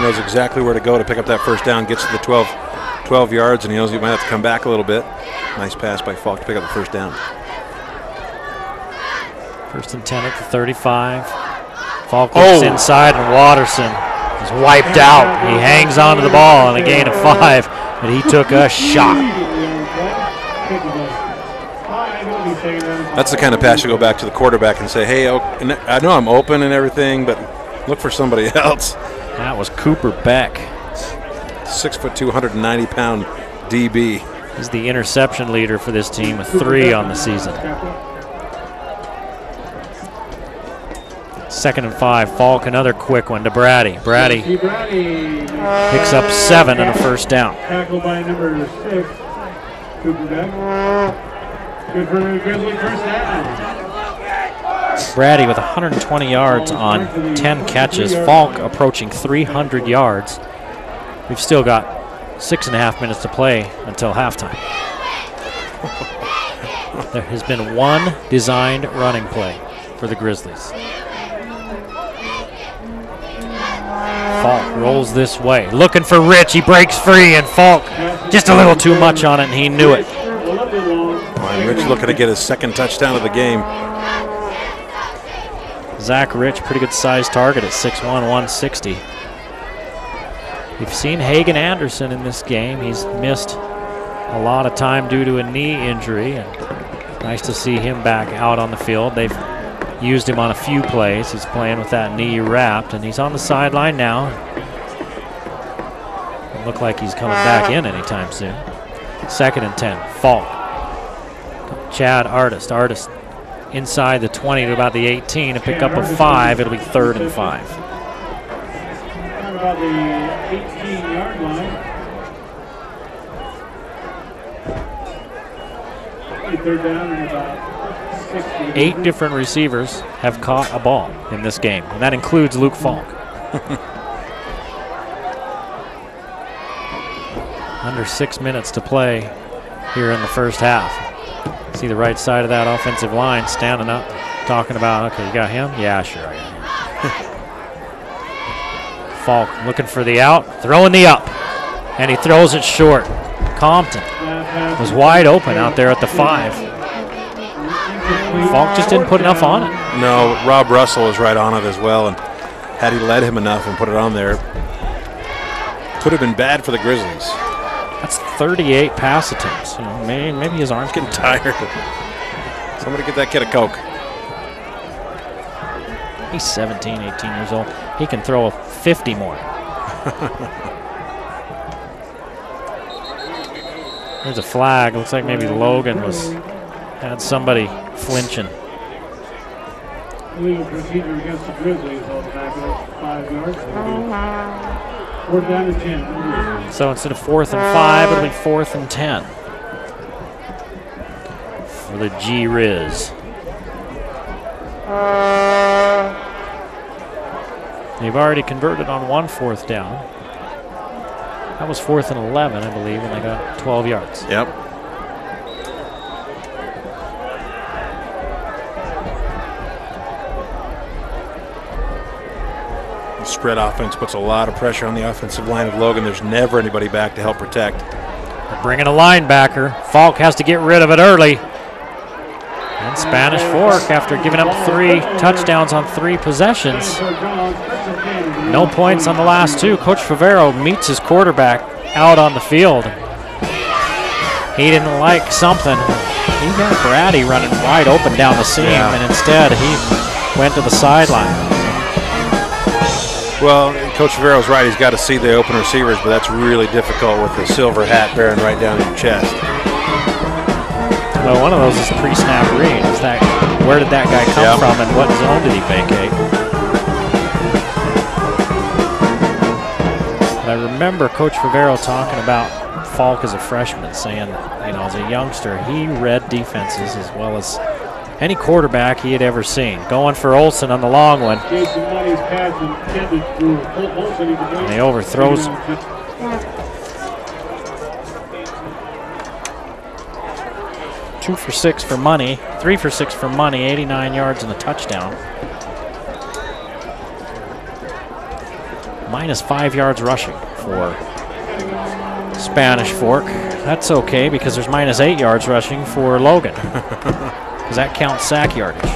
knows exactly where to go to pick up that first down. Gets to the 12 yards, and he knows he might have to come back a little bit. Nice pass by Falk to pick up the first down. 1st and 10 at the 35. Falk looks inside, and Watterson is wiped out. He hangs onto the ball and a gain of 5, but he took a shot. That's the kind of pass you go back to the quarterback and say, hey, I know I'm open and everything, but look for somebody else. That was Cooper Beck. 6'2", 290-pound DB. He's the interception leader for this team with 3 on the season. 2nd and 5. Falk, another quick one to Brady. Brady picks up 7 and a first down. Tackle by number 6, Cooper Beck. Good for the Grizzly first down. Brady with 120 yards on 10 catches. Falk approaching 300 yards. We've still got 6.5 minutes to play until halftime. There has been one designed running play for the Grizzlies. Falk rolls this way, looking for Rich. He breaks free, and Falk just a little too much on it, and he knew it. Rich looking to get his 2nd touchdown of the game. Zach Rich, pretty good size target at 6'1", 160. We've seen Hagen Anderson in this game. He's missed a lot of time due to a knee injury, and nice to see him back out on the field. They've used him on a few plays. He's playing with that knee wrapped, and he's on the sideline now. Doesn't look like he's coming back in anytime soon. 2nd and 10, Falk. Chad Artist. Artist inside the 20 to about the 18 to pick up a 5. It'll be 3rd and 5. About the 18-yard line. 3rd down and about 60. 8 different receivers have caught a ball in this game, and that includes Luke Falk. Under 6 minutes to play here in the first half. See the right side of that offensive line standing up, talking about, okay, you got him? Yeah, sure I got him. Falk looking for the out, throwing the up, and he throws it short. Compton was wide open out there at the 5. Falk just didn't put enough on it. No, Rob Russell was right on it as well, and had he led him enough and put it on there, could have been bad for the Grizzlies. That's 38 pass attempts. You know, maybe his arm's Getting tired. Somebody get that kid a Coke. He's 17, 18 years old. He can throw 50 more. There's a flag. Looks like maybe Logan had somebody flinching. Illegal procedure against the Grizzlies on the back of 5 yards. 4th down and 10. So instead of 4th and 5, it'll be 4th and 10 for the G-Riz. They've already converted on 1 4th down. That was 4th and 11, I believe, and they got 12 yards. Yep. Spread offense puts a lot of pressure on the offensive line of Logan. There's never anybody back to help protect. They're bringing a linebacker. Falk has to get rid of it early. And Spanish Fork, after giving up 3 touchdowns on 3 possessions. No points on the last 2. Coach Favero meets his quarterback out on the field. He didn't like something. He got Brady running wide open down the seam, and instead he went to the sideline. Well, Coach Favero's right. He's got to see the open receivers, but that's really difficult with the silver hat bearing right down in your chest. Well, one of those is pre-snap read. Is that, where did that guy come from, and what zone did he vacate? I remember Coach Favero talking about Falk as a freshman, saying, you know, as a youngster, he read defenses as well as any quarterback he had ever seen. Going for Olsen on the long one. And he overthrows him. 2 for 6 for money, 3 for 6 for money, 89 yards and a touchdown. minus 5 yards rushing for Spanish Fork. That's okay because there's minus 8 yards rushing for Logan. Because that counts sack yardage.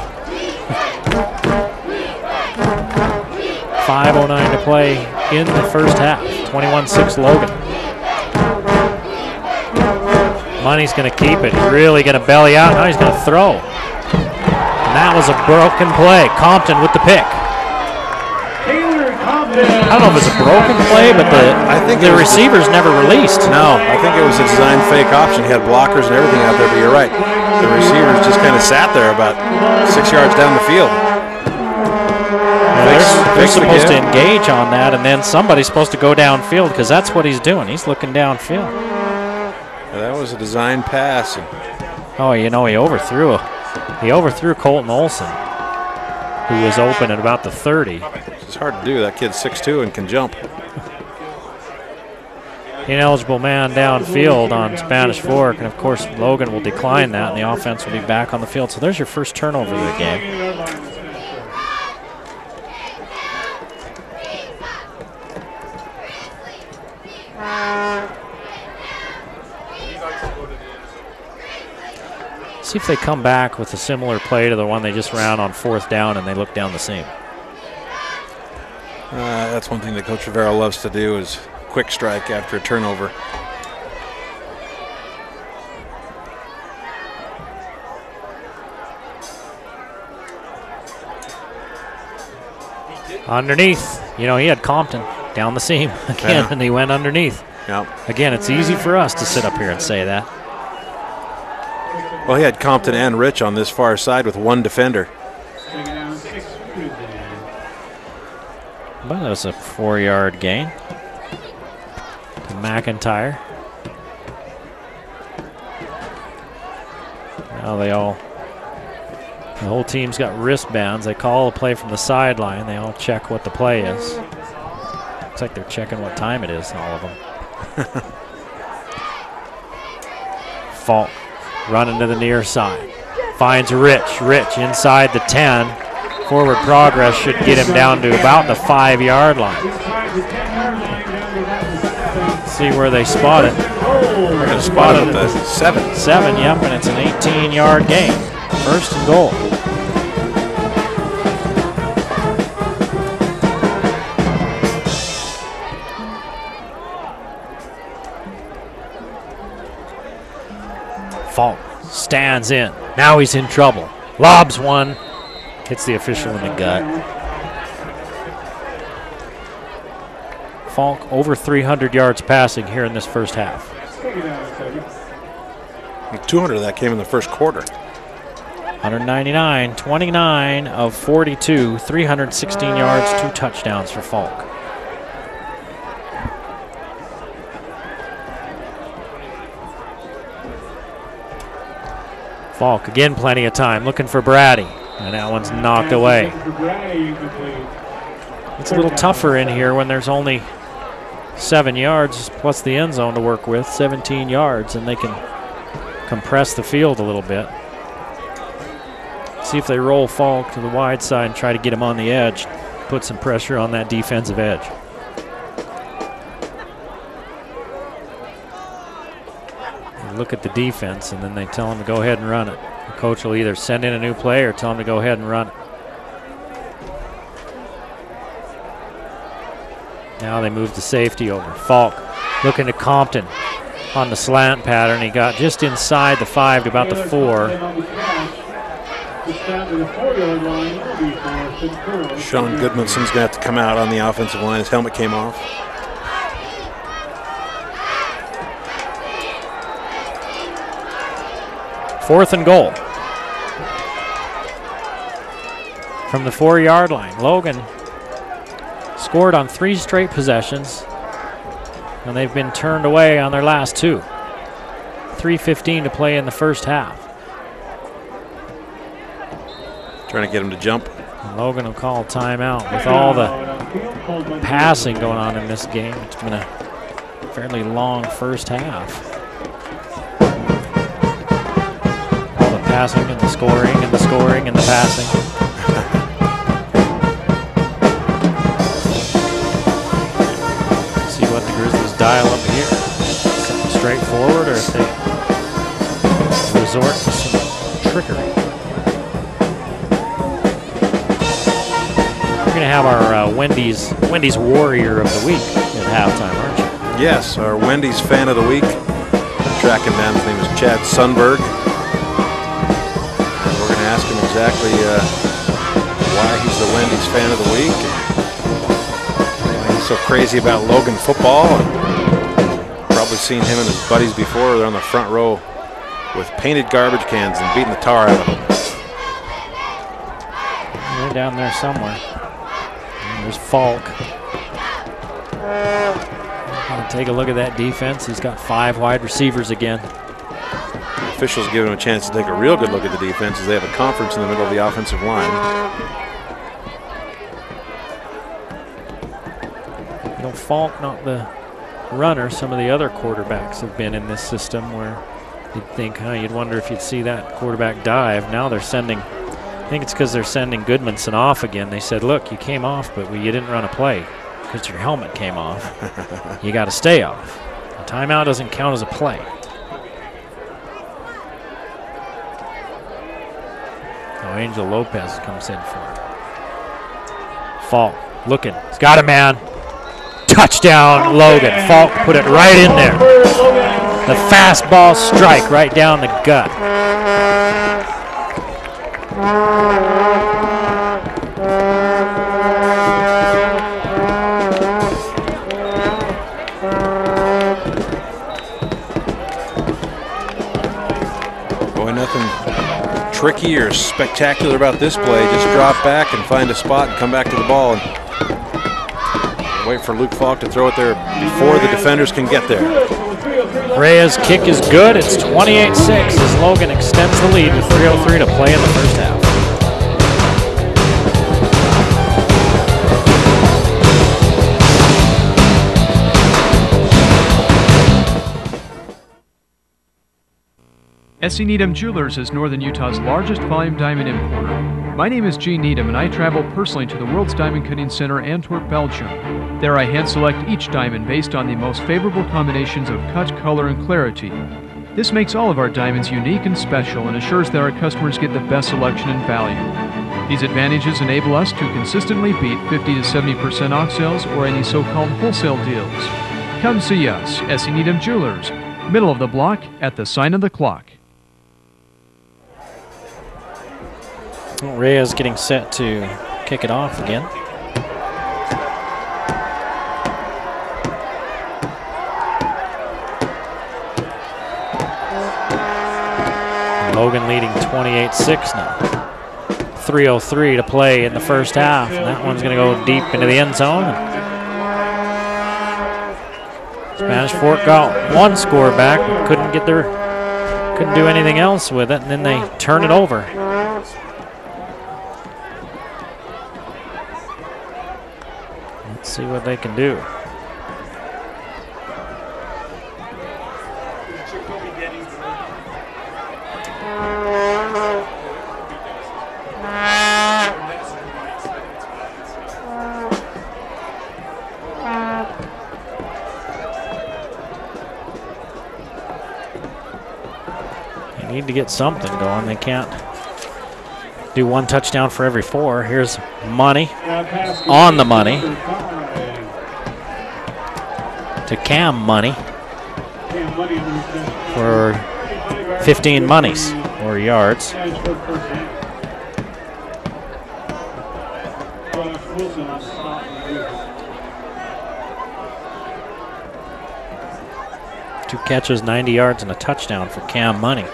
5:09 to play in the first half. 21-6 Logan. Money's going to keep it. Really going to belly out. Now he's going to throw. And that was a broken play. Compton with the pick. I don't know if it's a broken play, but the receivers never released. No, I think it was a design fake option. He had blockers and everything out there, but you're right. The receivers just kind of sat there about 6 yards down the field. They're supposed to engage on that, and then somebody's supposed to go downfield because that's what he's doing. He's looking downfield. That was a design pass. Oh, you know, he overthrew Colton Olson, who was open at about the 30. It's hard to do. That kid's 6'2" and can jump. Ineligible man downfield on Spanish Fork, and of course Logan will decline that, and the offense will be back on the field. So there's your first turnover of the game. See if they come back with a similar play to the one they just ran on 4th down and they look down the seam. That's one thing that Coach Rivera loves to do is quick strike after a turnover. Underneath. You know, he had Compton down the seam again, and he went underneath. Yep. Again, it's easy for us to sit up here and say that. Well, he had Compton and Rich on this far side with one defender. But that was a 4-yard gain to McIntyre. Now the whole team's got wristbands. They call a play from the sideline. They all check what the play is. Looks like they're checking what time it is, all of them. Falk running to the near side. Finds Rich. Rich inside the 10. Forward progress should get him down to about the 5-yard line. See where they spot it. They're going to spot it at the 7. 7, yep, and it's an 18-yard gain. First and goal. Falk stands in. Now he's in trouble. Lobs one. Hits the official in the gut. Falk over 300 yards passing here in this first half. 200 of that came in the first quarter. 199, 29 of 42, 316 yards, 2 touchdowns for Falk. Falk again, plenty of time, looking for Brady, and that one's knocked away. It's a little tougher in here when there's only 7 yards plus the end zone to work with, 17 yards, and they can compress the field a little bit. See if they roll Falk to the wide side and try to get him on the edge, put some pressure on that defensive edge. They look at the defense and then they tell him to go ahead and run it. The coach will either send in a new play or tell him to go ahead and run it. Now they move the safety over. Falk looking to Compton on the slant pattern. He got just inside the 5 to about the 4. Sean Goodmanson's going to have to come out on the offensive line. His helmet came off. Fourth and goal. From the 4-yard line, Logan scored on 3 straight possessions, and they've been turned away on their last 2. 3:15 to play in the first half. Trying to get him to jump. And Logan will call timeout. With all the passing going on in this game, it's been a fairly long first half. All the passing and the scoring and the scoring and the passing. dial up here. Something straightforward, or if they resort to some trickery. We're going to have our Wendy's Warrior of the Week at halftime, aren't you? Yes, our Wendy's Fan of the Week. Tracking down, his name is Chad Sundberg. And we're going to ask him exactly why he's the Wendy's Fan of the Week. And why he's so crazy about Logan football. And probably seen him and his buddies before. They're on the front row with painted garbage cans and beating the tar out of them. They're down there somewhere. And there's Falk. Take a look at that defense. He's got 5 wide receivers again. The officials give him a chance to take a real good look at the defense as they have a conference in the middle of the offensive line. You know, Falk, not the runner. Some of the other quarterbacks have been in this system where you'd think, you'd wonder if you'd see that quarterback dive. Now they're sending, I think it's because they're sending Goodmanson off again. They said, look, you came off, but you didn't run a play. Because your helmet came off. You got to stay off. A timeout doesn't count as a play. Oh, Angel Lopez comes in for it. Falk looking. He's got a man. Touchdown, Logan. Falk put it right in there. The fastball strike right down the gut. Tricky or spectacular about this play. Just drop back and find a spot and come back to the ball and wait for Luke Falk to throw it there before the defenders can get there. Reyes' kick is good. It's 28-6 as Logan extends the lead with 3:03 to play in the first half. S.E. Needham Jewelers is Northern Utah's largest volume diamond importer. My name is Gene Needham and I travel personally to the World's Diamond Cutting Center, Antwerp, Belgium. There I hand select each diamond based on the most favorable combinations of cut, color, and clarity. This makes all of our diamonds unique and special and assures that our customers get the best selection and value. These advantages enable us to consistently beat 50 to 70% off sales or any so-called wholesale deals. Come see us, S.E. Needham Jewelers, middle of the block at the sign of the clock. Reyes getting set to kick it off again. Logan leading 28-6 now. 3:03 to play in the first half, and that one's going to go deep into the end zone. Spanish Fort got one score back, but couldn't do anything else with it, and then they turn it over. Let's see what they can do. They need to get something going. They can't do one touchdown for every 4. Here's Money on the money to Cam Money for 15 monies or yards. Two catches, 90 yards, and a touchdown for Cam Money.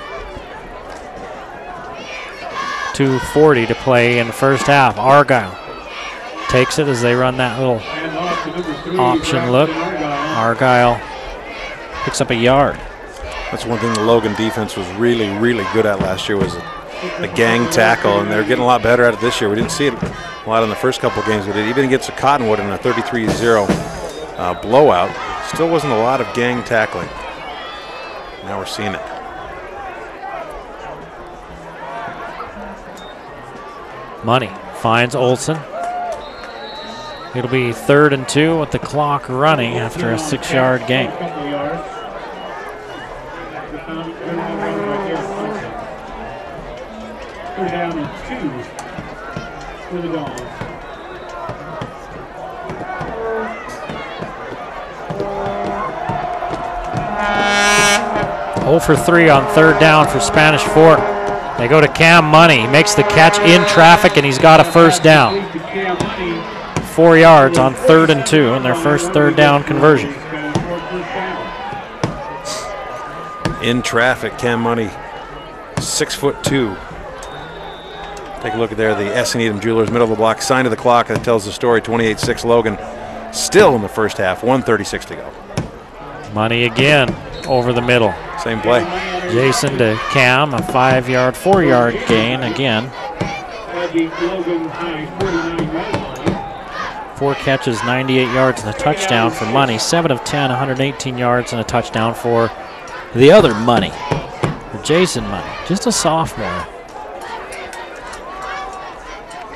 2:40 to play in the first half. Argyle takes it as they run that little option look. Argyle picks up a yard. That's one thing the Logan defense was really, really good at last year was the gang tackle, and they're getting a lot better at it this year. We didn't see it a lot in the first couple of games, but even against Cottonwood in a 33-0 blowout, still wasn't a lot of gang tackling. Now we're seeing it. Money finds Olson. It'll be 3rd and 2 with the clock running after a 6-yard gain. Third down and 2 for the Dogs. Oh for 3 on 3rd down for Spanish Fork. They go to Cam Money. He makes the catch in traffic, and he's got a 1st down. 4 yards on 3rd and 2 in their first 3rd down conversion. In traffic, Cam Money, 6'2". Take a look at there, the S&Edam Jewelers, middle of the block, sign of the clock that tells the story, 28-6 Logan. Still in the first half, 1:36 to go. Money again over the middle. Same play. Jason to Cam, a 5-yard, 4-yard gain again. 4 catches, 98 yards and a touchdown for Money. 7 of 10, 118 yards and a touchdown for the other Money, for Jason Money, just a sophomore.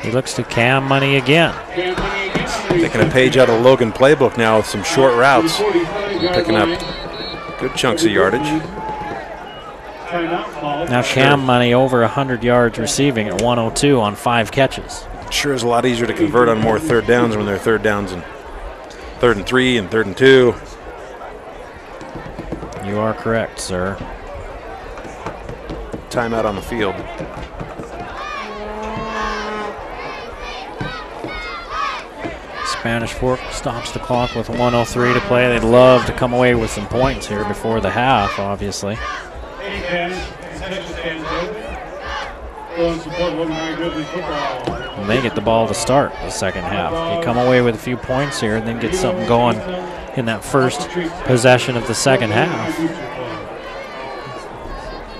He looks to Cam Money again. Taking a page out of Logan playbook now with some short routes. Picking up good chunks of yardage. Now Cam Money over 100 yards receiving at 102 on 5 catches. Sure is a lot easier to convert on more 3rd downs when they're 3rd downs and 3rd and 3 and 3rd and 2. You are correct, sir. Timeout on the field. Spanish Fork stops the clock with 1:03 to play. They'd love to come away with some points here before the half, obviously. And they get the ball to start the second half. They come away with a few points here and then get something going in that first possession of the second half.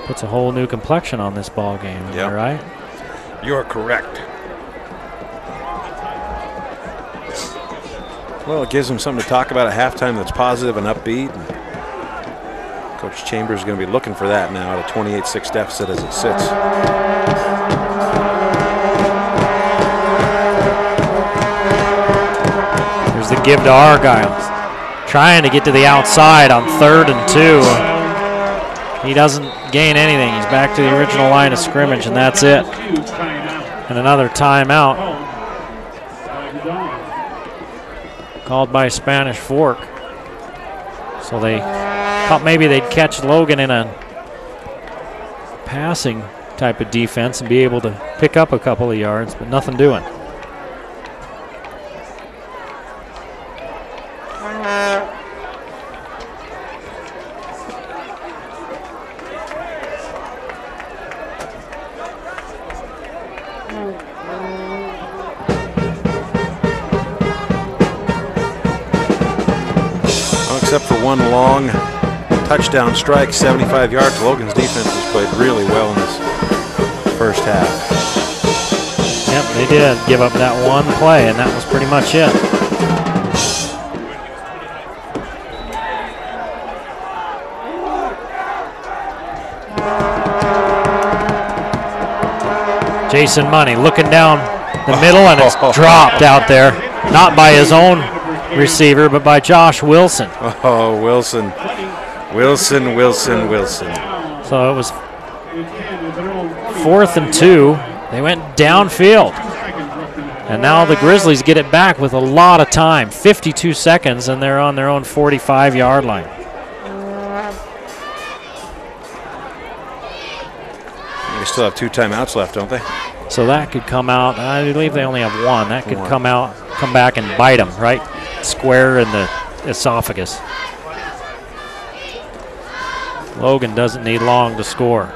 Puts a whole new complexion on this ball game, am I right? You're correct. Well, it gives them something to talk about at halftime that's positive and upbeat. And Coach Chambers is going to be looking for that now at a 28-6 deficit as it sits. Here's the give to Argyle. Trying to get to the outside on 3rd and 2. He doesn't gain anything. He's back to the original line of scrimmage, and that's it. And another timeout called by Spanish Fork. So they thought maybe they'd catch Logan in a passing type of defense and be able to pick up a couple of yards, but nothing doing. Except for one long touchdown strike, 75 yards. Logan's defense has played really well in this first half. Yep, they did give up that one play, and that was pretty much it. Jason Money looking down the middle, and it's dropped out there. Not by his own receiver, but by Josh Wilson. Oh, Wilson. Wilson. So it was 4th and 2. They went downfield. And now the Grizzlies get it back with a lot of time. 52 seconds, and they're on their own 45-yard line. They still have 2 timeouts left, don't they? So that could come out. I believe they only have 1. That could come back and bite them right square in the esophagus. Logan doesn't need long to score.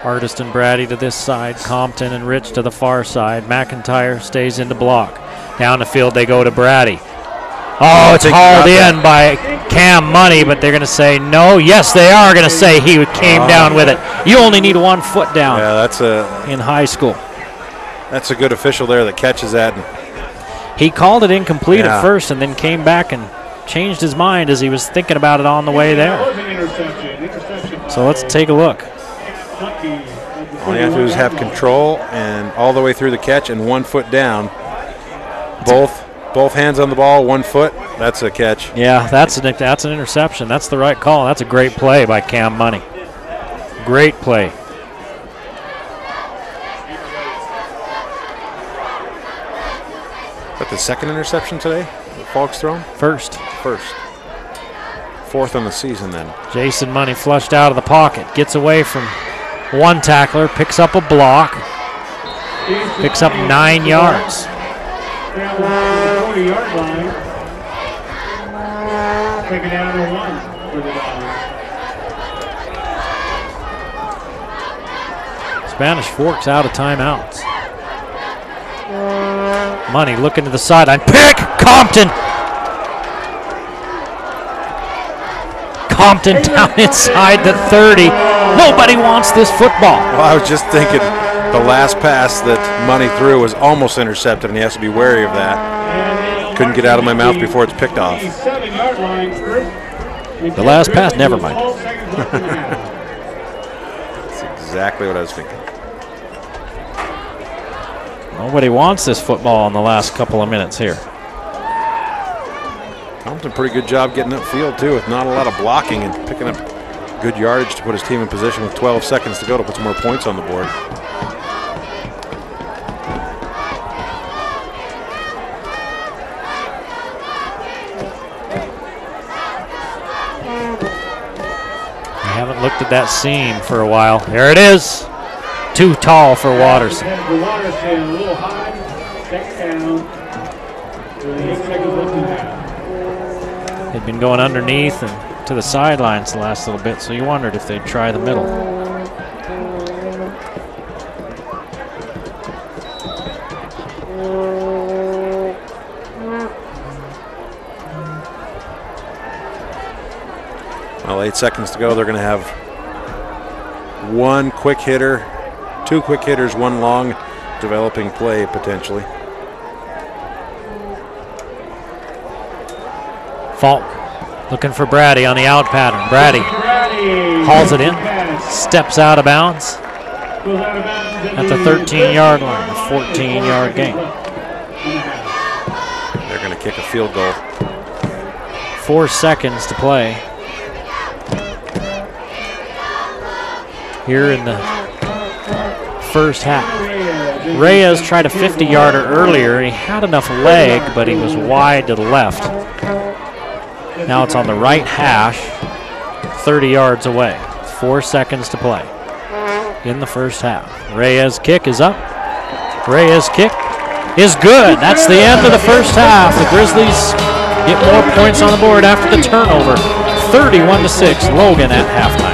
Artist and Brady to this side, Compton and Rich to the far side. McIntyre stays in the block. Down the field they go to Brady. Oh, it's hauled in by Cam Money, but they're going to say no. Yes, they are going to say he came down with it. You only need 1 foot down. Yeah, that's in high school. That's a good official there that catches that. He called it incomplete at first and then came back and changed his mind as he was thinking about it on the way there. So let's take a look. All you have to do is have control and all the way through the catch and 1 foot down. Both hands on the ball, 1 foot. That's a catch. Yeah, that's an interception. That's the right call. That's a great play by Cam Money. Great play. Is that the second interception today that Falk's thrown? First. Fourth on the season then. Jason Money flushed out of the pocket. Gets away from one tackler. Picks up a block. Picks up 9 yards. 40-yard line. Second down and 1 for the Dogs. Spanish Fork's out of timeouts. Money looking to the sideline. Pick! Compton! Compton down inside the 30. Nobody wants this football. Well, I was just thinking the last pass that Money threw was almost intercepted, and he has to be wary of that. Couldn't get out of my mouth before it's picked off. The last pass, never mind. That's exactly what I was thinking. Nobody wants this football in the last couple of minutes here. Compton, pretty good job getting upfield, too, with not a lot of blocking and picking up good yardage to put his team in position with 12 seconds to go to put some more points on the board. I haven't looked at that seam for a while. There it is. Too tall for Watterson. A little high. Second down. 8 seconds left in half. They'd been going underneath and to the sidelines the last little bit, so you wondered if they'd try the middle. Well, 8 seconds to go. They're going to have one quick hitter, 2 quick hitters, 1 long developing play potentially. Falk looking for Brady on the out pattern. Brady hauls it in, steps out of bounds at the 13-yard line, a 14-yard gain. They're going to kick a field goal. 4 seconds to play here in the first half. Reyes tried a 50-yarder earlier. He had enough leg, but he was wide to the left. Now it's on the right hash, 30 yards away. 4 seconds to play in the first half. Reyes' kick is up. Reyes' kick is good. That's the end of the first half. The Grizzlies get more points on the board after the turnover. 31-6, Logan at halftime.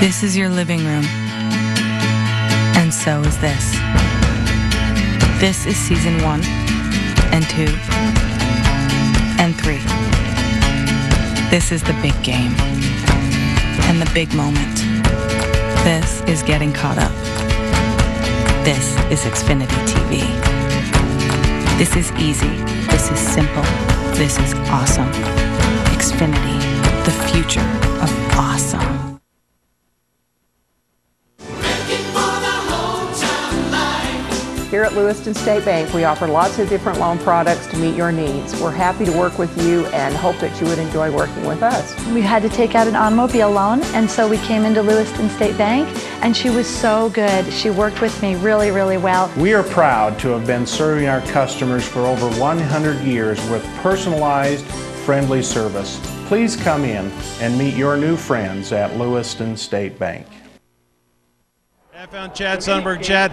This is your living room, and so is this. This is season 1, and 2, and 3. This is the big game, and the big moment. This is getting caught up. This is Xfinity TV. This is easy. This is simple. This is awesome. Xfinity, the future of awesome. Here at Lewiston State Bank, we offer lots of different loan products to meet your needs. We're happy to work with you and hope that you would enjoy working with us. We had to take out an automobile loan, and so we came into Lewiston State Bank, and she was so good. She worked with me really, really well. We are proud to have been serving our customers for over 100 years with personalized, friendly service. Please come in and meet your new friends at Lewiston State Bank. I found Chad Sundberg. Chad,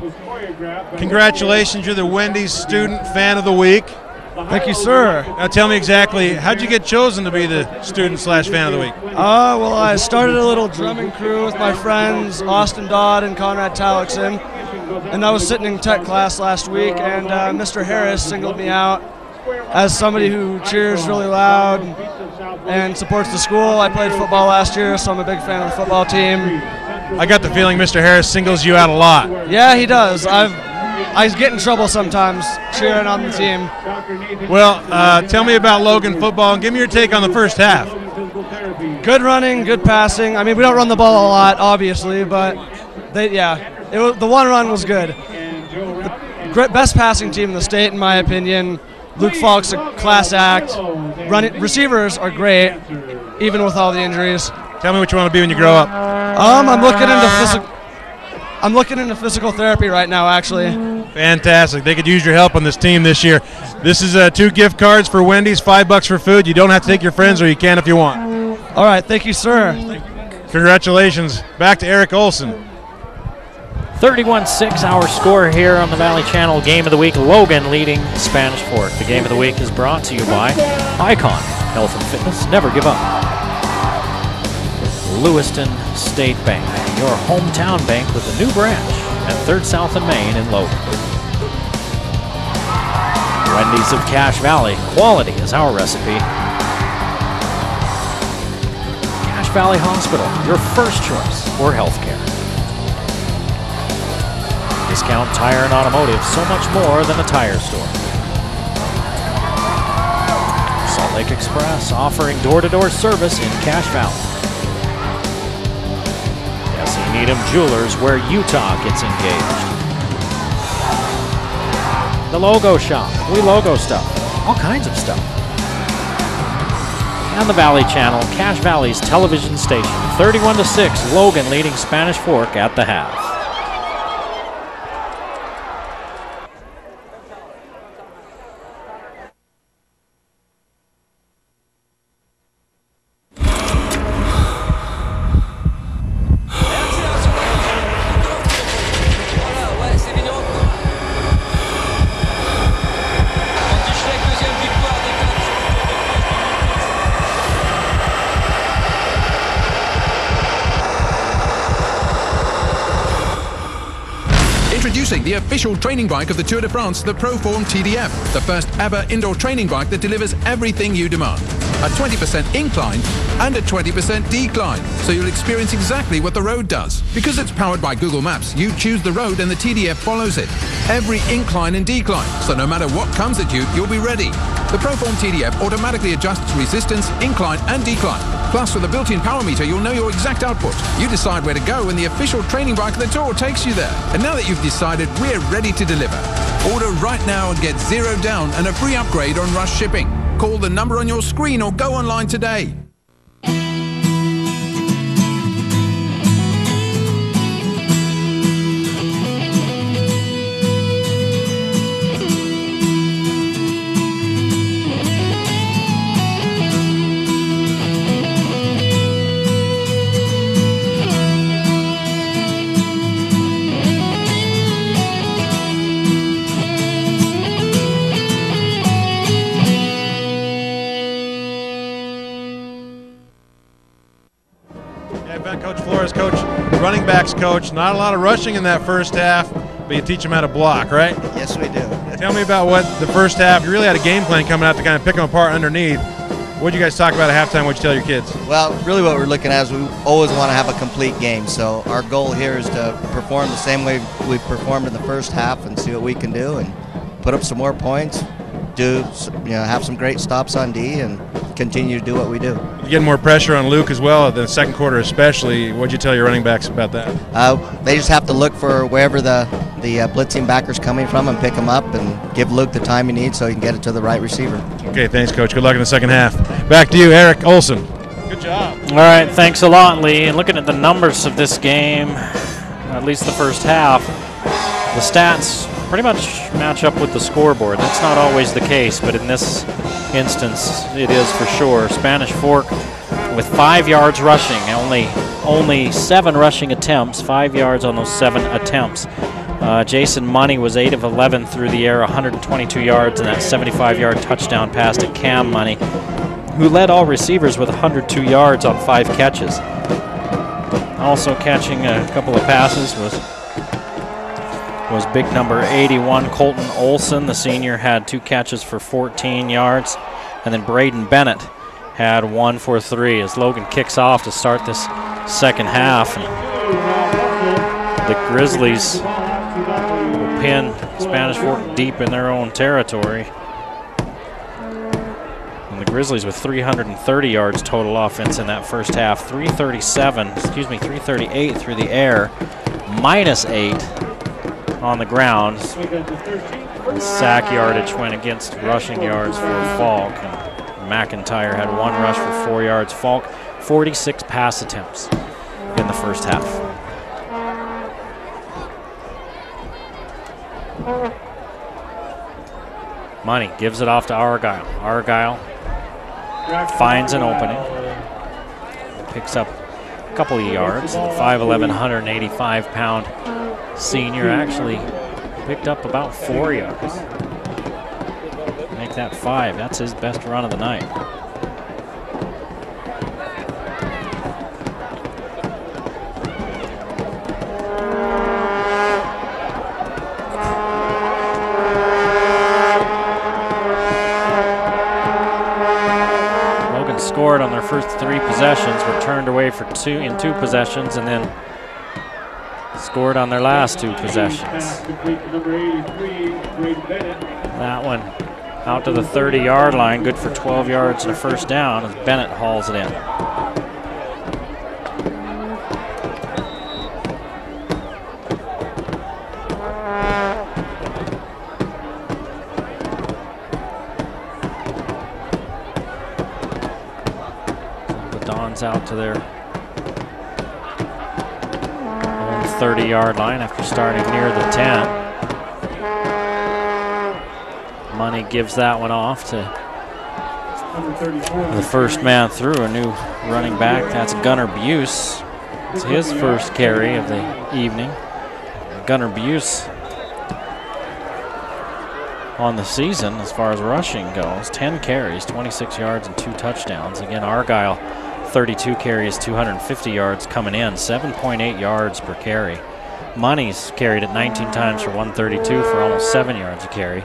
congratulations, you're the Wendy's Student Fan of the Week. Thank you, sir. Now tell me exactly, how'd you get chosen to be the student/fan of the week? Well, I started a little drumming crew with my friends Austin Dodd and Conrad Talixon, and I was sitting in tech class last week, and Mr. Harris singled me out as somebody who cheers really loud and supports the school. I played football last year, so I'm a big fan of the football team. I got the feeling Mr. Harris singles you out a lot. Yeah, he does. I get in trouble sometimes cheering on the team. Well, tell me about Logan football and give me your take on the first half. Good running, good passing. I mean, we don't run the ball a lot, obviously, but the one run was good. The best passing team in the state, in my opinion. Luke Falk's a class act. Receivers are great, even with all the injuries. Tell me what you want to be when you grow up. I'm looking into physical therapy right now, actually. Fantastic. They could use your help on this team this year. This is 2 gift cards for Wendy's, $5 for food. You don't have to take your friends, or you can if you want. All right, thank you, sir. Congratulations. Back to Eric Olson. 31-6 our score here on the Valley Channel Game of the Week. Logan leading Spanish Fork. The Game of the Week is brought to you by Icon Health and Fitness. Never give up. Lewiston State Bank, your hometown bank with a new branch at 3rd South and Main in Logan. Wendy's of Cache Valley. Quality is our recipe. Cache Valley Hospital, your first choice for healthcare. Discount Tire and Automotive, so much more than a tire store. Salt Lake Express, offering door-to-door service in Cache Valley. Needham Jewelers, where Utah gets engaged. The Logo Shop. We logo stuff. All kinds of stuff. And the Valley Channel, Cache Valley's television station. 31-6, Logan leading Spanish Fork at the half. Introducing the official training bike of the Tour de France, the Proform TDF, the first ever indoor training bike that delivers everything you demand. A 20% incline and a 20% decline, so you'll experience exactly what the road does. Because it's powered by Google Maps, you choose the road and the TDF follows it. Every incline and decline, so no matter what comes at you, you'll be ready. The Proform TDF automatically adjusts resistance, incline and decline. Plus, with a built-in power meter, you'll know your exact output. You decide where to go when the official training bike of the Tour takes you there. And now that you've decided, we're ready to deliver. Order right now and get 0 down and a free upgrade on rush shipping. Call the number on your screen or go online today. Coach Flores, coach, running backs coach. Not a lot of rushing in that first half, but you teach them how to block, right? Yes, we do. Tell me about what the first half, you really had a game plan coming out to kind of pick them apart underneath. What did you guys talk about at halftime? What did you tell your kids? Well, really what we're looking at is we always want to have a complete game. So our goal here is to perform the same way we performed in the first half and see what we can do and put up some more points, have some great stops on D and continue to do what we do. You get more pressure on Luke as well, the second quarter especially. What did you tell your running backs about that? They just have to look for wherever the blitzing backer's coming from and pick them up and give Luke the time he needs so he can get it to the right receiver. Okay, thanks, Coach. Good luck in the second half. Back to you, Eric Olson. Good job. All right, thanks a lot, Lee. And looking at the numbers of this game, at least the first half, the stats pretty much match up with the scoreboard. That's not always the case, but in this instance, it is for sure. Spanish Fork with 5 yards rushing, only 7 rushing attempts, 5 yards on those 7 attempts. Jason Money was 8 of 11 through the air, 122 yards, and that 75-yard touchdown pass to Cam Money, who led all receivers with 102 yards on 5 catches. Also catching a couple of passes was big number 81, Colton Olson. The senior had 2 catches for 14 yards. And then Braden Bennett had 1 for 3 as Logan kicks off to start this second half. And the Grizzlies will pin Spanish Fork deep in their own territory. And the Grizzlies with 330 yards total offense in that first half. 338 through the air, -8 on the ground. The sack yardage went against rushing yards for Falk. And McIntyre had 1 rush for 4 yards. Falk, 46 pass attempts in the first half. Money gives it off to Argyle. Argyle finds an opening. Picks up a couple of yards. The 5'11", 185-pound senior actually picked up about 4 yards. Make that 5. That's his best run of the night. Logan scored on their first 3 possessions, were turned away for 2 in 2 possessions, and then scored on their last 2 possessions. That one out to the 30-yard line, good for 12 yards and a first down as Bennett hauls it in. So the Dons out to their 30-yard line after starting near the 10. Money gives that one off to the first man through, a new running back. That's Gunnar Buse. It's his first carry of the evening. Gunnar Buse on the season as far as rushing goes. 10 carries, 26 yards, and 2 touchdowns. Again, Argyle, 32 carries, 250 yards coming in, 7.8 yards per carry. Money's carried it 19 times for 132 for almost 7 yards a carry.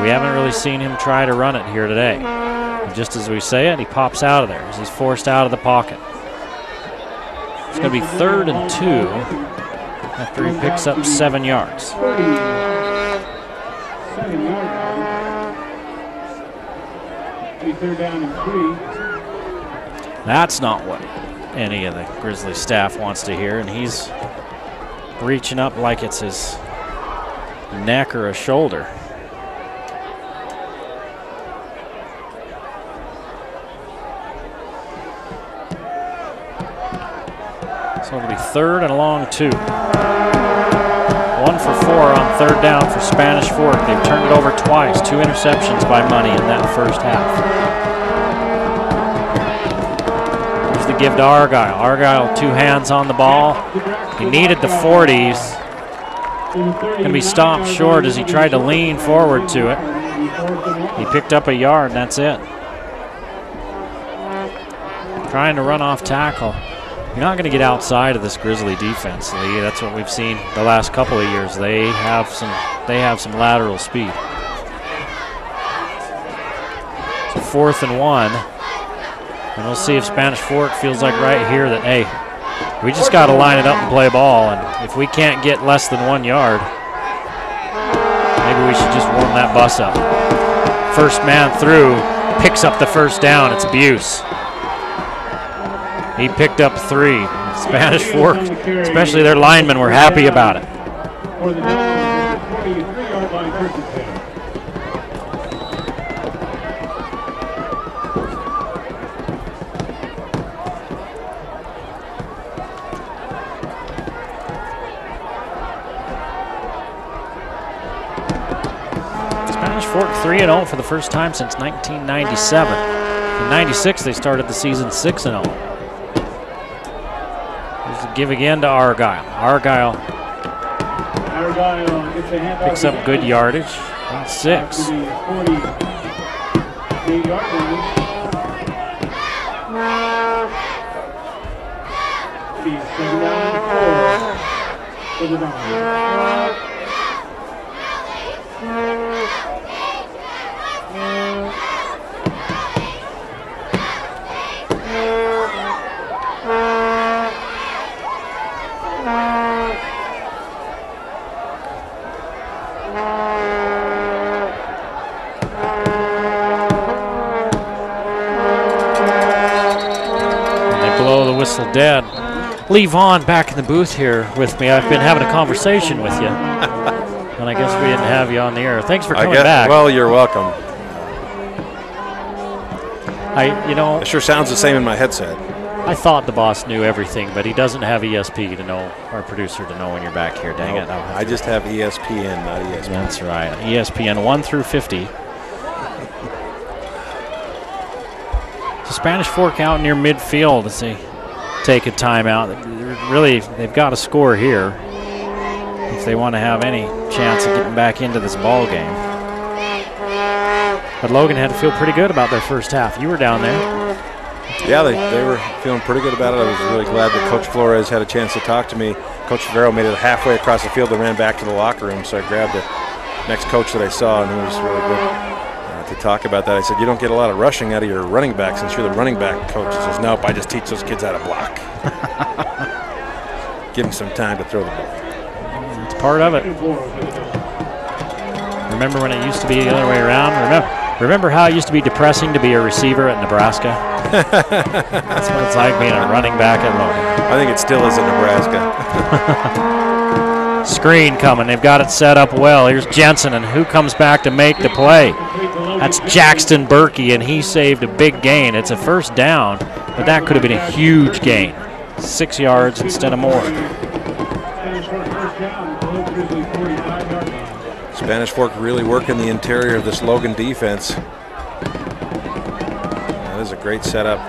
We haven't really seen him try to run it here today. And just as we say it, he pops out of there as he's forced out of the pocket. It's going to be 3rd and 2 after he picks up 7 yards. 7 yards. 3rd down and 3. That's not what any of the Grizzly staff wants to hear, and he's reaching up like it's his neck or a shoulder. So it'll be 3rd and long 2. 1 for 4 on 3rd down for Spanish Fork. They've turned it over twice. 2 interceptions by Money in that first half. Here's the give to Argyle. Argyle 2 hands on the ball. He needed the 40s. Going to be stopped short as he tried to lean forward to it. He picked up a yard, and that's it. Trying to run off tackle. You're not going to get outside of this Grizzly defense, Lee. That's what we've seen the last couple of years. They have some lateral speed. So 4th and 1. And we'll see if Spanish Fork feels like right here that, hey, we just got to line it up and play ball. And if we can't get less than 1 yard, maybe we should just warm that bus up. First man through, picks up the first down. It's Buse. He picked up 3. Spanish Fork, especially their linemen, were happy about it. For the 43-yard line, first and 10. Spanish Fork 3-0 for the first time since 1997. In '96, they started the season 6-0. Give again to Argyle. Argyle Picks up good yardage. 6. Whistle dead. Lee Vaughn back in the booth here with me. I've been having a conversation with you, and I guess we didn't have you on the air. Thanks for coming back. Well, you're welcome. It sure sounds the same in my headset. I thought the boss knew everything, but he doesn't have ESP to know, our producer to know when you're back here. Dang it. I just have ESPN, not ESPN. That's right. ESPN 1 through 50. So Spanish Fork out near midfield as they take a timeout. Really, they've got to score here if they want to have any chance of getting back into this ball game. But Logan had to feel pretty good about their first half. You were down there. Yeah, they were feeling pretty good about it. I was really glad that Coach Flores had a chance to talk to me. Coach Favero made it halfway across the field and ran back to the locker room, so I grabbed the next coach that I saw, and he was really good to talk about that. I said, you don't get a lot of rushing out of your running back since you're the running back coach. He says, nope, I just teach those kids how to block. Give them some time to throw the ball. It's part of it. Remember when it used to be the other way around? Remember how it used to be depressing to be a receiver at Nebraska? That's what it's like being a running back at Logan. I think it still is at Nebraska. Screen coming. They've got it set up well. Here's Jensen, and who comes back to make the play? That's Jackson Berkey, and he saved a big gain. It's a first down, but that could have been a huge gain. 6 yards instead of more. Spanish Fork really working the interior of this Logan defense. That is a great setup.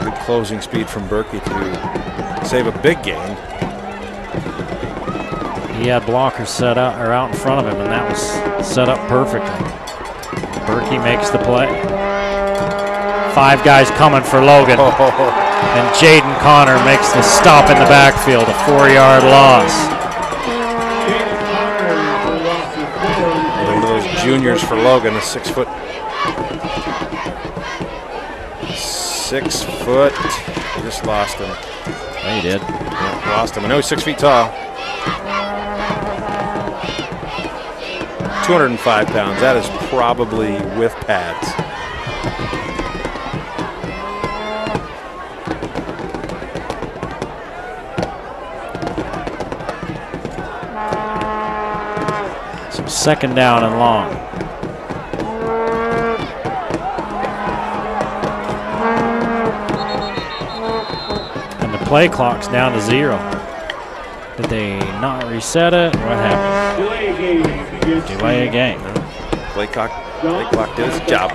Good closing speed from Berkey to save a big gain. He had blockers set up or out in front of him, and that was set up perfectly. Berkey makes the play. 5 guys coming for Logan. And Jaden Connor makes the stop in the backfield, a 4-yard loss. One of those juniors for Logan, a 6 foot. You just lost him. Yeah, you did. Yeah, lost him. I know he's 6 feet tall. 205 pounds. That is probably with pads. So second down and long. And the play clock's down to 0. Did they not reset it? What happened? Delay a game. Play clock did its job.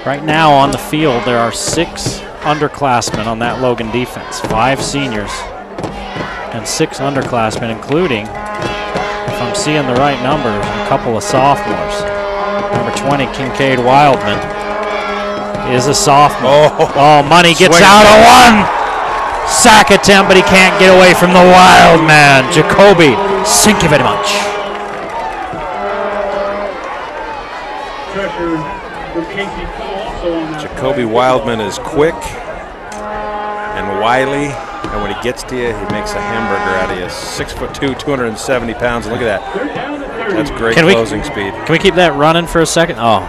Right now on the field, there are 6 underclassmen on that Logan defense. 5 seniors and 6 underclassmen, including, if I'm seeing the right numbers, a couple of sophomores. Number 20, Kincaid Wildman, is a sophomore. Oh, Money gets out of one. Sack attempt, but he can't get away from the wild man, Jacoby. Thank you very much. Jacoby Wildman is quick and wily, and when he gets to you, he makes a hamburger out of you. 6'2", 270 pounds. Look at that. That's great closing speed. Can we keep that running for a second? Oh,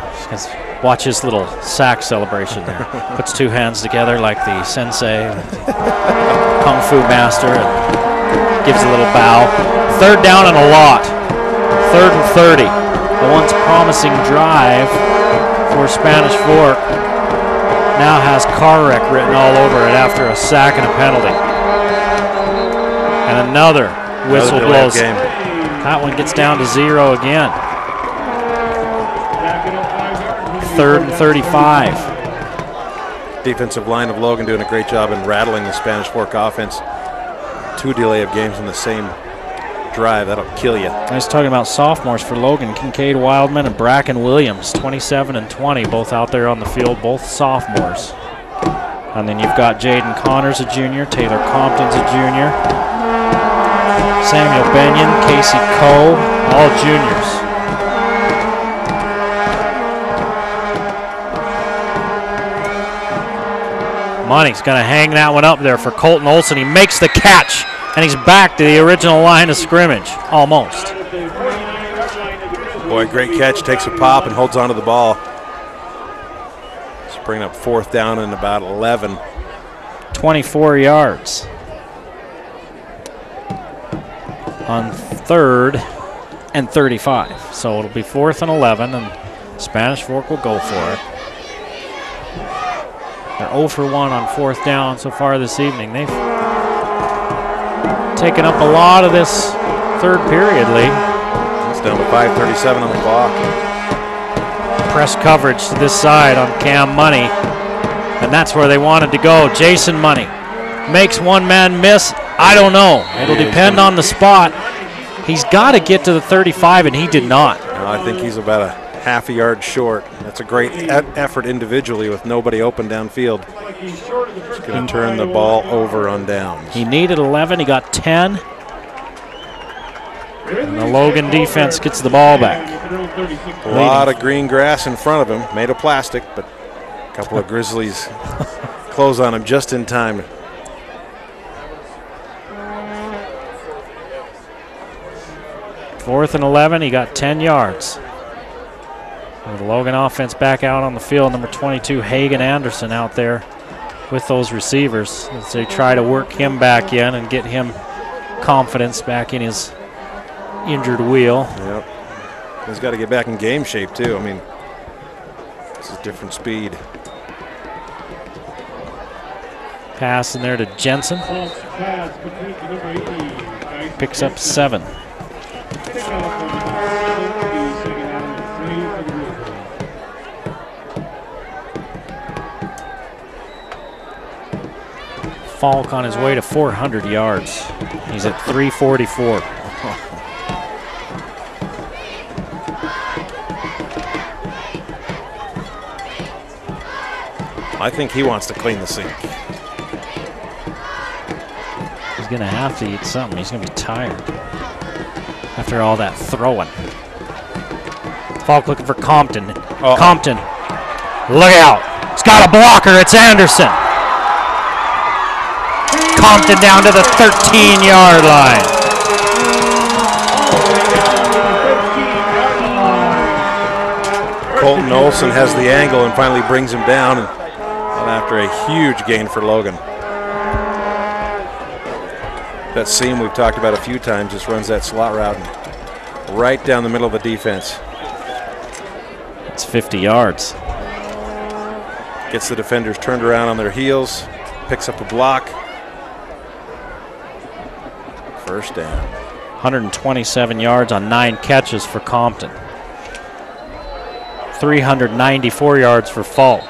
watch his little sack celebration there. Puts 2 hands together like the sensei, kung fu master, and gives a little bow. 3rd down and a lot. 3rd and 30. The once promising drive for Spanish Fork now has car wreck written all over it after a sack and a penalty. And another whistle blows. That one gets down to 0 again. 3rd and 35. Defensive line of Logan doing a great job in rattling the Spanish Fork offense. 2 delay of games in the same drive. That'll kill you. I was talking about sophomores for Logan. Kincaid Wildman and Bracken Williams, 27 and 20, both out there on the field, both sophomores. And then you've got Jaden Connors, a junior. Taylor Compton's a junior. Samuel Benyon, Casey Coe, all juniors. Money's going to hang that one up there for Colton Olson. He makes the catch, and he's back to the original line of scrimmage, almost. Boy, great catch. Takes a pop and holds onto the ball. It's bringing up 4th down and about 11. 24 yards. On 3rd and 35. So it'll be 4th and 11, and Spanish Fork will go for it. They're 0 for 1 on 4th down so far this evening. They've taken up a lot of this 3rd period lead. It's down to 5:37 on the clock. Press coverage to this side on Cam Money, and that's where they wanted to go. Jason Money makes one man miss. I don't know. It'll depend on the spot. He's got to get to the 35, and he did not. No, I think he's about a half a yard short. That's a great effort individually with nobody open downfield. He's going to turn the ball over on downs. He needed 11. He got 10. And the Logan defense gets the ball back. A lot of green grass in front of him, made of plastic, but a couple of Grizzlies close on him just in time. Fourth and 11, he got 10 yards. And the Logan offense back out on the field. Number 22, Hagan Anderson, out there with those receivers as they try to work him back in and get him confidence back in his injured wheel. Yep. He's got to get back in game shape, too. I mean, this is different speed. Pass in there to Jensen. Picks up 7. Falk on his way to 400 yards. He's at 344. I think he wants to clean the sink. He's going to have to eat something. He's going to be tired after all that throwing. Falk looking for Compton. Compton, look out. He's got a blocker. It's Anderson. Compton down to the 13-yard line. Colton Olson has the angle and finally brings him down, and after a huge gain for Logan. That seam we've talked about a few times just runs that slot route and right down the middle of the defense. It's 50 yards. Gets the defenders turned around on their heels, picks up a block. First down. 127 yards on 9 catches for Compton. 394 yards for Falk.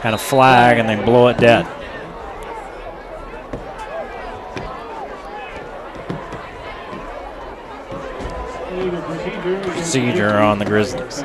And a flag, and they blow it dead. Procedure on the Grizzlies.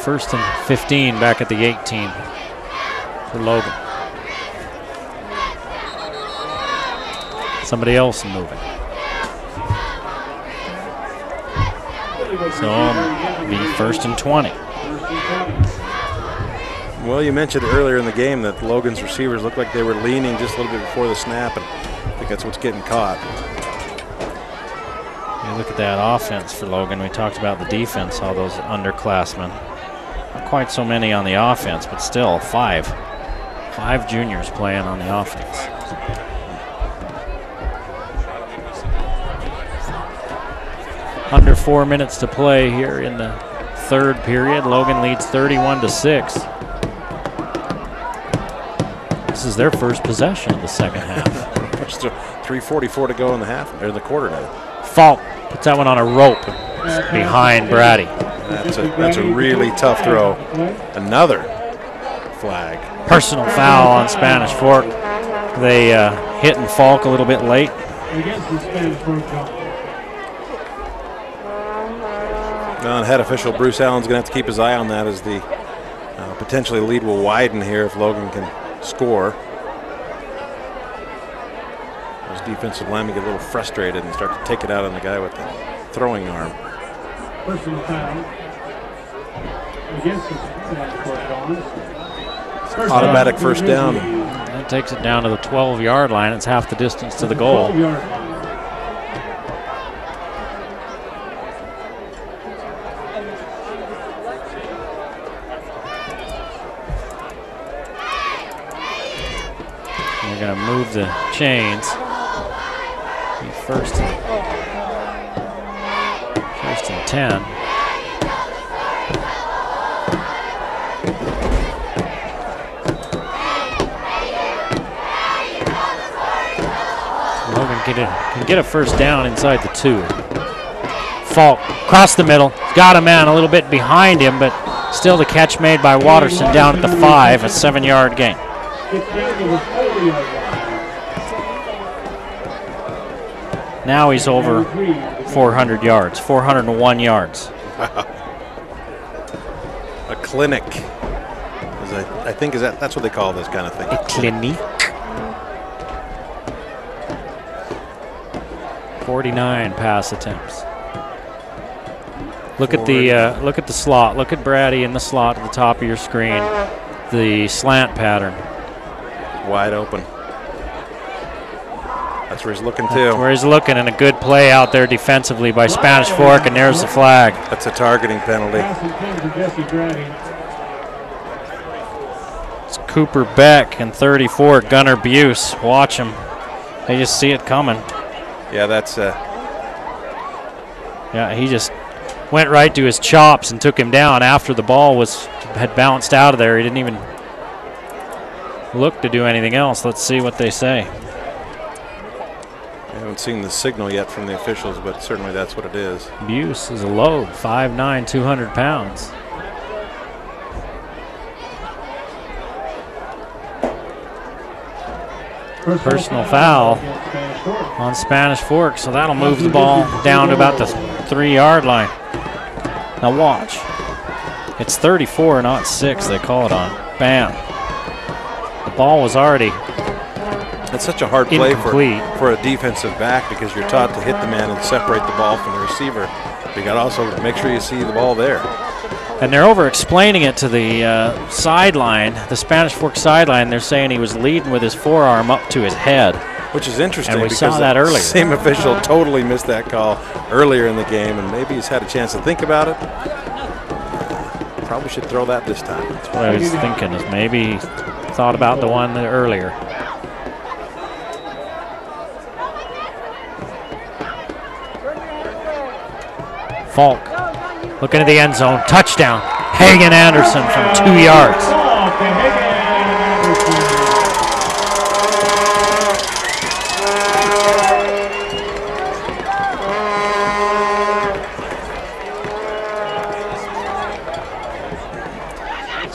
First and 15 back at the 18 for Logan. Somebody else moving. So it'll be first and 20. Well, you mentioned earlier in the game that Logan's receivers looked like they were leaning just a little bit before the snap, and I think that's what's getting caught. It Look at that offense for Logan. We talked about the defense, all those underclassmen. Not quite so many on the offense, but still five juniors playing on the offense. Under 4 minutes to play here in the third period. Logan leads 31-6. This is their first possession of the second half. Just 3:44 to go in the half, or in the quarter now. Falk puts that one on a rope behind Brady. That's a really tough throw. Another flag. Personal foul on Spanish Fork. They hitting Falk a little bit late. Well, and head official Bruce Allen's going to have to keep his eye on that as the potentially lead will widen here if Logan can score. Those defensive linemen get a little frustrated and start to take it out on the guy with the throwing arm. Personal foul against the automatic first down. That takes it down to the 12-yard line. It's half the distance to the goal. We're going to move the chains. Be first and 10. Logan can get a first down inside the 2. Falk across the middle. Got a man a little bit behind him, but still the catch made by Watterson down at the 5, a 7-yard gain. Now he's over 400 yards, 401 yards. Wow. A clinic. I think that's what they call this kind of thing. A clinic. 49 pass attempts. Look at the slot. Look at Brady in the slot at the top of your screen. The slant pattern. Wide open. That's where he's looking too. That's where he's looking, and a good play out there defensively by Spanish Fork, and there's the flag. That's a targeting penalty. It's Cooper Beck and 34, Gunnar Buse. Watch him. They just see it coming. Yeah, that's. Yeah, he just went right to his chops and took him down after the ball had bounced out of there. He didn't even look to do anything else. Let's see what they say. I haven't seen the signal yet from the officials, but certainly that's what it is. Buse is a load, 5'9", 200 pounds. Personal foul on Spanish Fork, so that'll move the ball down to about the 3-yard line. Now watch. It's 34, not 6 they call it on. Bam. The ball was already It's such a hard play incomplete for a defensive back because you're taught to hit the man and separate the ball from the receiver. You got to also make sure you see the ball there. And they're over-explaining it to the sideline, the Spanish Fork sideline. They're saying he was leading with his forearm up to his head. Which is interesting, and we because saw that earlier. The same official totally missed that call earlier in the game, and maybe he's had a chance to think about it. Probably should throw that this time. That's what I was thinking, is maybe he thought about the one earlier. Falk looking at the end zone. Touchdown. Hagen Anderson from 2 yards.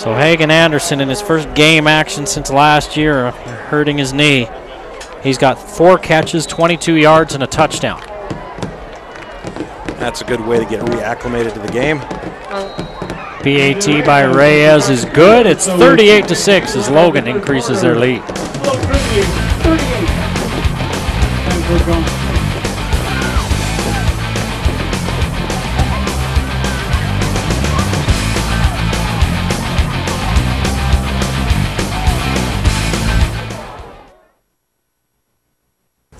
So Hagen Anderson in his first game action since last year, hurting his knee. He's got 4 catches, 22 yards, and a touchdown. That's a good way to get reacclimated to the game. PAT by Reyes is good. It's 38-6 as Logan increases their lead.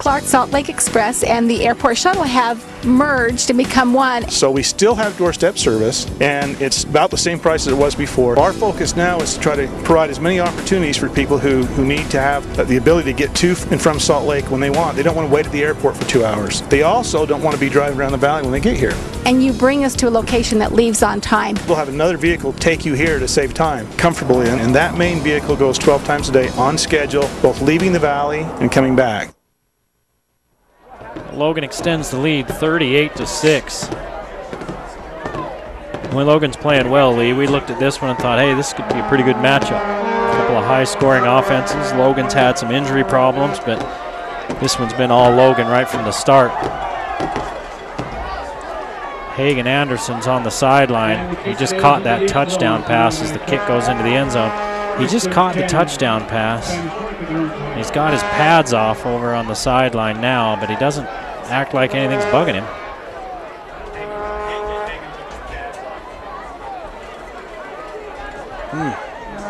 Clark Salt Lake Express and the airport shuttle have merged and become one. So we still have doorstep service, and it's about the same price as it was before. Our focus now is to try to provide as many opportunities for people who need to have the ability to get to and from Salt Lake when they want. They don't want to wait at the airport for 2 hours. They also don't want to be driving around the valley when they get here. And you bring us to a location that leaves on time. We'll have another vehicle take you here to save time comfortably, and that main vehicle goes 12 times a day on schedule, both leaving the valley and coming back. Logan extends the lead 38-6. When Logan's playing well, Lee, we looked at this one and thought, hey, this could be a pretty good matchup. A couple of high-scoring offenses. Logan's had some injury problems, but this one's been all Logan right from the start. Hagen Anderson's on the sideline. He just caught that touchdown pass as the kick goes into the end zone. He just caught the touchdown pass. He's got his pads off over on the sideline now, but he doesn't act like anything's bugging him.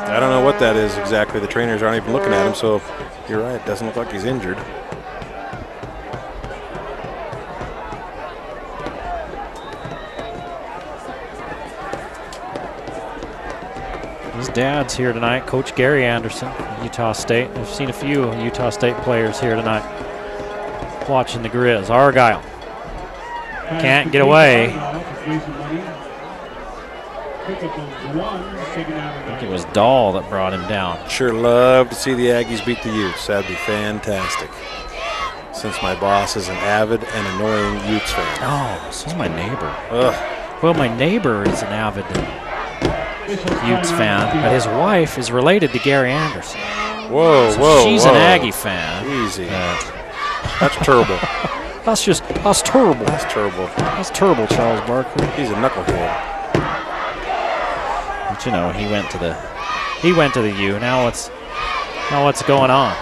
I don't know what that is exactly. The trainers aren't even looking at him, so you're right. It doesn't look like he's injured. His dad's here tonight, Coach Gary Anderson, Utah State. I've seen a few Utah State players here tonight watching the Grizz. Argyle can't get away. I think it was Dahl that brought him down. Sure love to see the Aggies beat the Utes. That'd be fantastic. Since my boss is an avid and annoying Utes fan. Oh, so is my neighbor. Ugh. Well, my neighbor is an avid Utes fan, but his wife is related to Gary Anderson. Whoa, so whoa, she's whoa. an Aggie fan. Easy. That's terrible. That's terrible. That's terrible. That's terrible, Charles Barkley. He's a knucklehead. But you know, he went to the U. Now what's going on?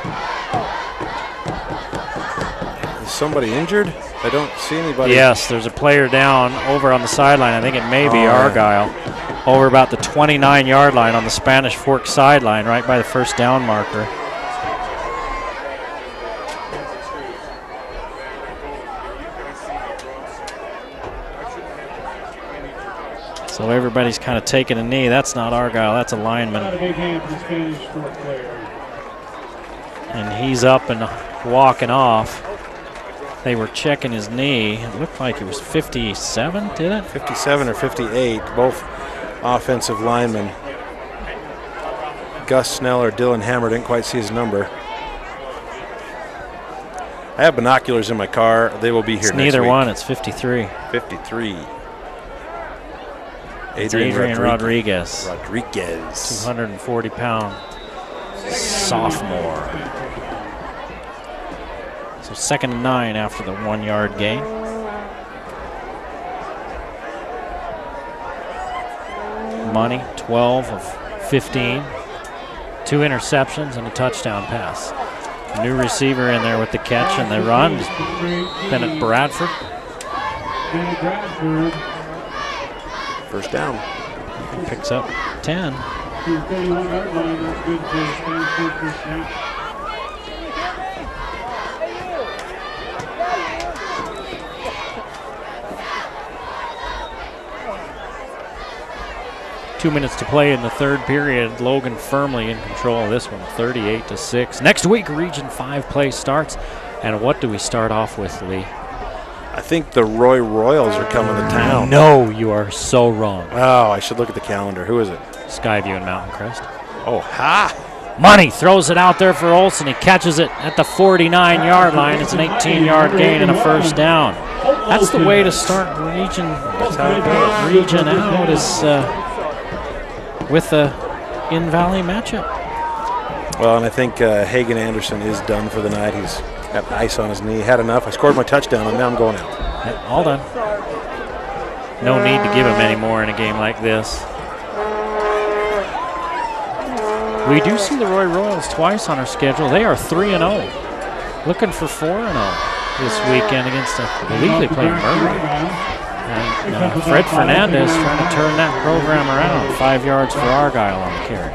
Is somebody injured? I don't see anybody. Yes, there's a player down over on the sideline. I think it may be Argyle. Over about the 29-yard line on the Spanish Fork sideline, right by the first down marker. So everybody's kind of taking a knee. That's not Argyle, that's a lineman. And he's up and walking off. They were checking his knee. It looked like it was 57, did it? 57 or 58, both offensive linemen. Gus Snell or Dylan Hammer, didn't quite see his number. I have binoculars in my car. They will be here it's next neither week. one, it's 53. 53. Adrian Rodriguez. 240-pound sophomore. So 2nd and 9 after the 1-yard gain. Money, 12 of 15. 2 interceptions and a touchdown pass. New receiver in there with the catch and the run. Bennett Bradford. First down. He picks up 10. 2 minutes to play in the third period. Logan firmly in control of this one, 38-6. Next week, Region 5 play starts. And what do we start off with, Lee? I think the Roy Royals are coming to town. No, you are so wrong. Oh, I should look at the calendar. Who is it? Skyview and Mountain Crest. Oh, ha! Money throws it out there for Olson. He catches it at the 49-yard line. It's an 18-yard gain and a first down. That's the way to start region out is with the in-valley matchup. Well, and I think Hagen Anderson is done for the night. He's got ice on his knee. Had enough. I scored my touchdown, and now I'm going out. All done. No need to give him any more in a game like this. We do see the Roy Royals twice on our schedule. They are 3-0. Looking for 4-0 this weekend against, I believe they play Murray. And Fred Fernandez trying to turn that program around. 5 yards for Argyle on the carry.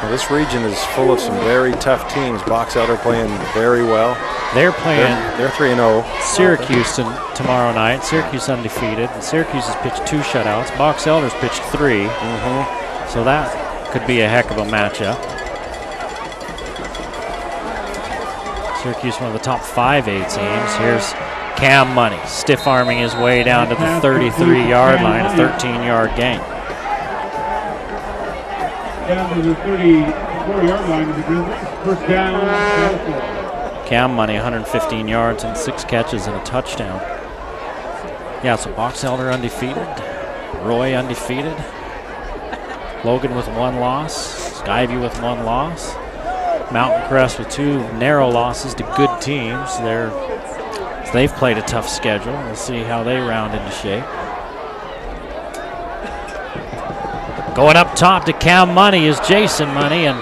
Well, this region is full of some very tough teams. Box Elder playing very well. They're playing. They're 3-0. Syracuse tomorrow night. Syracuse undefeated. And Syracuse has pitched 2 shutouts. Box Elder's pitched 3. So that could be a heck of a matchup. Syracuse, one of the top 5A teams. Here's Cam Money, stiff arming his way down to the 33-yard line, a 13-yard gain. Down to the 34-yard line of the Grizzlies. First down, California. Cam Money, 115 yards and 6 catches and a touchdown. Yeah, so Box Elder undefeated. Roy undefeated. Logan with 1 loss. Skyview with 1 loss. Mountain Crest with 2 narrow losses to good teams. They've played a tough schedule. We'll see how they round into shape. Going up top to Cam Money is Jason Money, and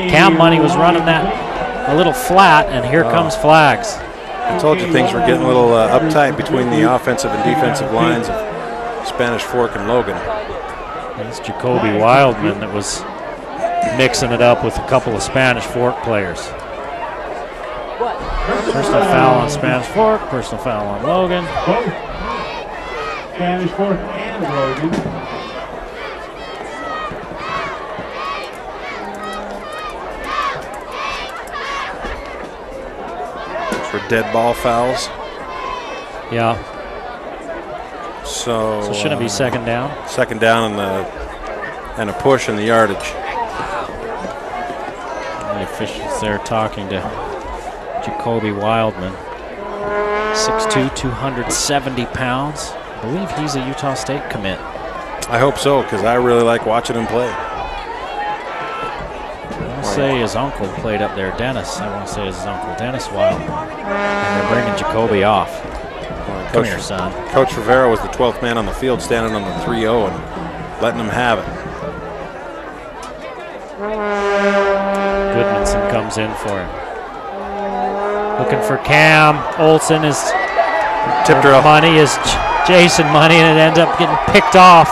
Cam Money was running that a little flat, and here comes flags. I told you things were getting a little uptight between the offensive and defensive lines of Spanish Fork and Logan. It's Jacoby Wildman that was mixing it up with a couple of Spanish Fork players. Personal foul on Spanish Fork, personal foul on Logan. Spanish Fork and Logan. For dead ball fouls. Yeah. So shouldn't it be second down? Second down and a push in the yardage. The officials there talking to Jacoby Wildman. 6'2", 270 pounds. I believe he's a Utah State commit. I hope so, because I really like watching him play. I want to say his uncle played up there, Dennis. I want to say his uncle, Dennis Wildman. And they're bringing Jacoby off. Come here, son. Coach Rivera was the 12th man on the field, standing on the 3-0 and letting them have it. Goodmanson comes in for him. Looking for Cam. Olsen is tip drill. Money is Jason Money, and it ends up getting picked off.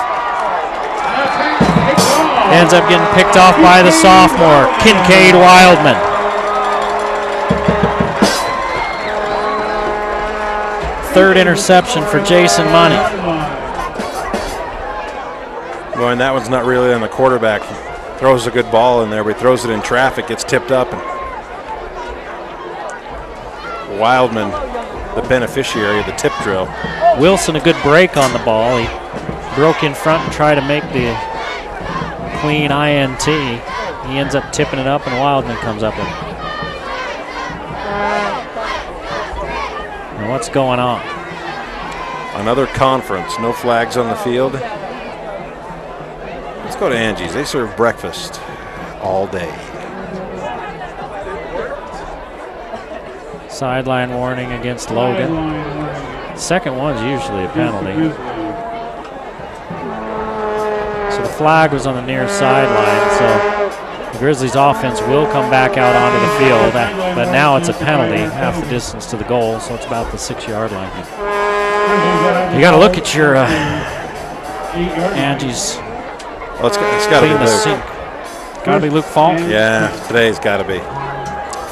Ends up getting picked off by the sophomore, Kincaid Wildman. Third interception for Jason Money. Well, and that one's not really on the quarterback. He throws a good ball in there, but he throws it in traffic, gets tipped up, and Wildman, the beneficiary of the tip drill. Wilson, a good break on the ball. He broke in front and tried to make the clean INT. He ends up tipping it up, and Wildman comes up with it. And what's going on? Another conference, no flags on the field. Let's go to Angie's. They serve breakfast all day. Sideline warning against Logan. Second one's usually a penalty. So the flag was on the near sideline, so the Grizzlies offense will come back out onto the field, but now it's a penalty, half the distance to the goal, so it's about the 6-yard line. You got to look at your Angie's. Well, it's got to be Luke. Got to be Luke Falk? Yeah, today's got to be.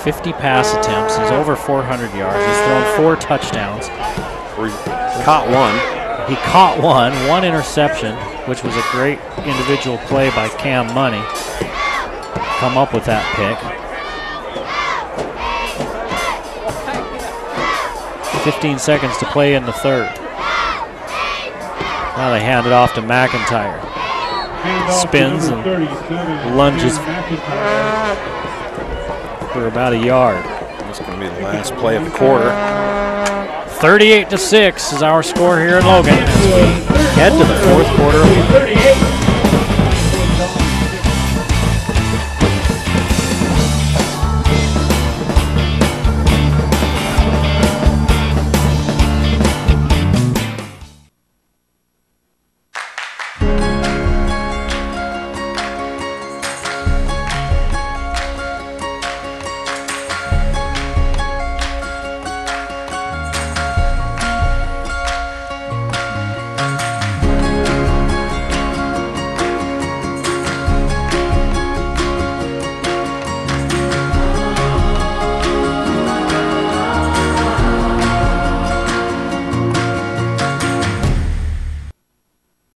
50 pass attempts. He's over 400 yards. He's thrown 4 touchdowns. Caught one. He caught one interception, which was a great individual play by Cam Money. Come up with that pick. 15 seconds to play in the third. Now they hand it off to McIntyre. Spins and lunges for about a yard. This is going to be the last play of the quarter. 38-6 is our score here in Logan as we head to the fourth quarter of